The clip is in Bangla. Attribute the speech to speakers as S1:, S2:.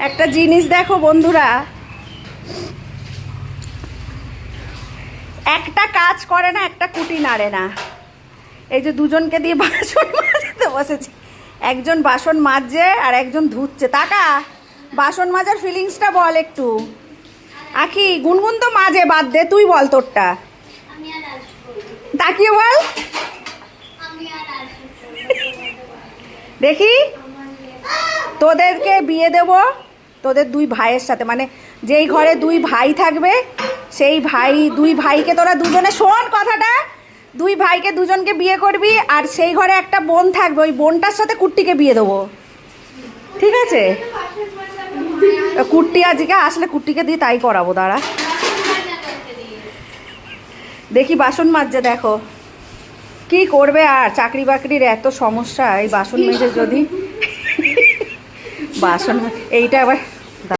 S1: একটা জিনিস দেখো বন্ধুরা, একটা কাজ করে না, একটা কুটি নাড়ে না। এই যে দুজনকে দিয়ে বাসন মাজতে বসেছি, একজন বাসন মাজছে আর একজন ধুচ্ছে। তাকা, বাসন মাজার ফিলিংসটা বল একটু। আখি, গুনগুন তো মাঝে, বাদ দে, তুই বল তোরটা। তাকিয়ে বল দেখি। তোদেরকে বিয়ে দেব তোদের দুই ভাইয়ের সাথে, মানে যেই ঘরে দুই ভাই থাকবে সেই দুই ভাইকে তোরা দুজনে, শোন কথাটা, দুই ভাইকে দুজনকে বিয়ে করবি, আর সেই ঘরে একটা বোন থাকবে, ওই বোনটার সাথে কুট্টিকে বিয়ে দেবো, ঠিক আছে? কুট্টি আজকে আসলে কুট্টিকে দিয়ে তাই করাবো। দাঁড়া দেখি, বাসন মাজছে দেখো। কি করবে আর, চাকরি বাকরির এত সমস্যা, এই বাসন মেজে যদি বাসন এইটা আবার